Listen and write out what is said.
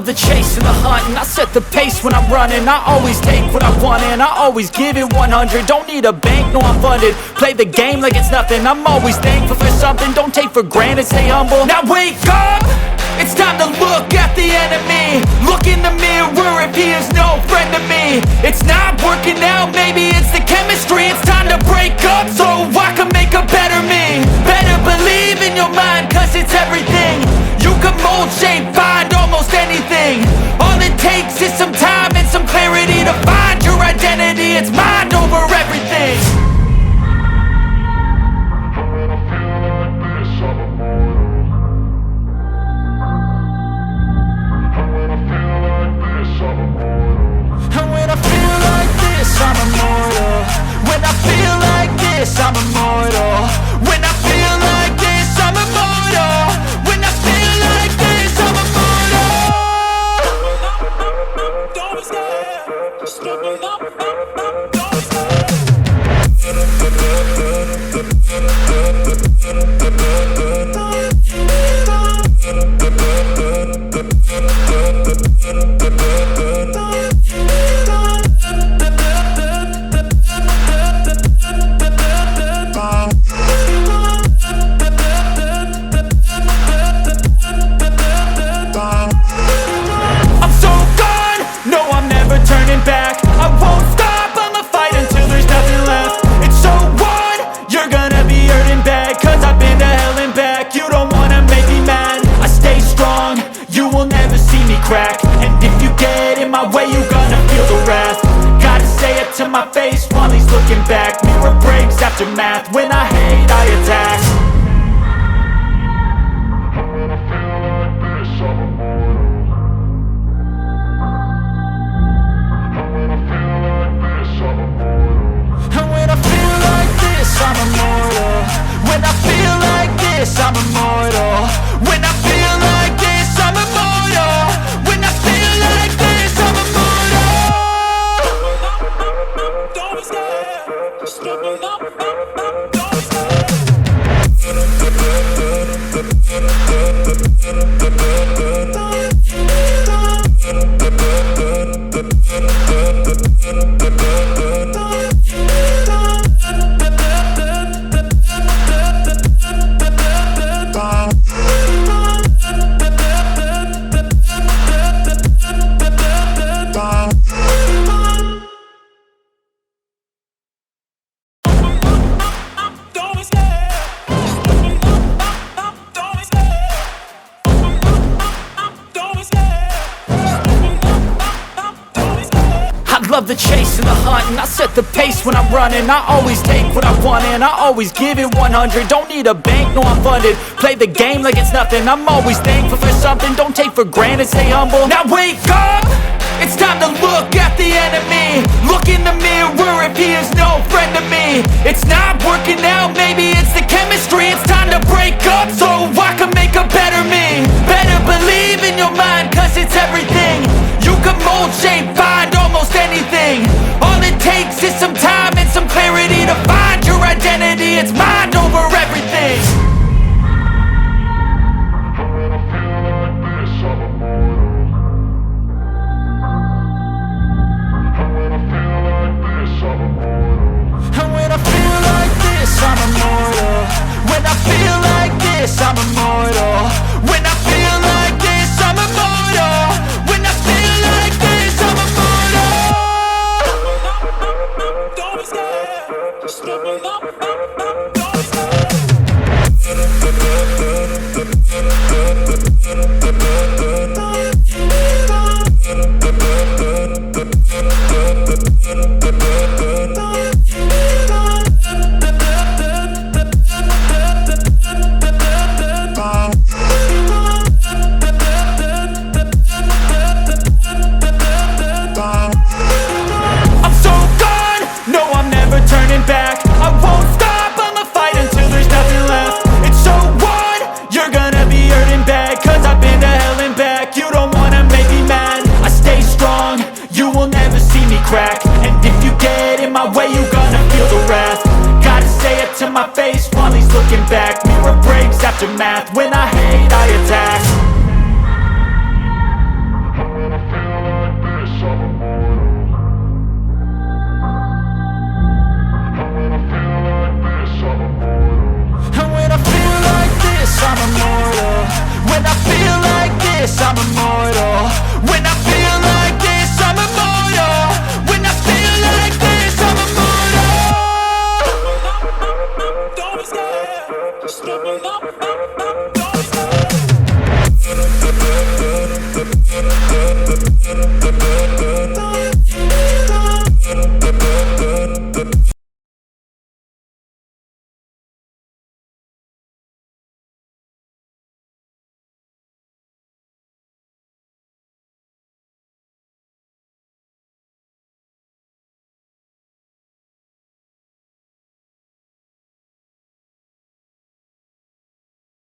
the chase and the hunt, and I set the pace when I'm running. I always take what I want and I always give it 100. Don't need a bank, no I'm funded. Play the game like it's nothing. I'm always thankful for something. Don't take for granted, stay humble. Now wake up! It's time to look at the enemy. Look in the mirror if he is no friend to me. It's not working out, maybe it's the chemistry. It's time to break up so I can make a better me. Better believe in your mind, cause it's everything. You can mold, shape, find almost anything. All it takes is some time and some clarity to find your identity. It's mind over everything. I'm immortal. When I feel like this, I'm immortal. When I feel like this, I'm immortal. When I feel like this, I'm immortal. Don't be scared. Just look it up. Don't be scared. Back. I won't stop, I'ma fight until there's nothing left. It's so on, you're gonna be hurting bad, cause I've been to hell and back. You don't wanna make me mad, I stay strong, you will never see me crack. And if you get in my way, you gonna feel the wrath. Gotta say it to my face while he's looking back. Mirror breaks after math, when I hate I attack. I'm immortal. When I feel like this, I'm immortal. When I feel like this, I'm immortal. When I feel like this, I'm immortal. Don't be scared. Just look it up. Don't be scared. Love the chase and the hunt, and I set the pace when I'm running. I always take what I want and I always give it 100. Don't need a bank, no I'm funded. Play the game like it's nothing. I'm always thankful for something. Don't take for granted, stay humble. Now wake up! It's time to look at the enemy. Look in the mirror if he is no friend to me. It's not working out, maybe it's the chemistry. It's time to break up so I can make a better me. Better believe in your mind, cause it's everything. You can mold, shape, find almost anything. All it takes is some time and some clarity to find your identity. It's mind over everything. And when I feel like this, I'm immortal. When I feel like this, I'm immortal. When I feel like this, I'm immortal. When I feel like this, I'm immortal. Don't be scared. Just look it up. Don't be scared.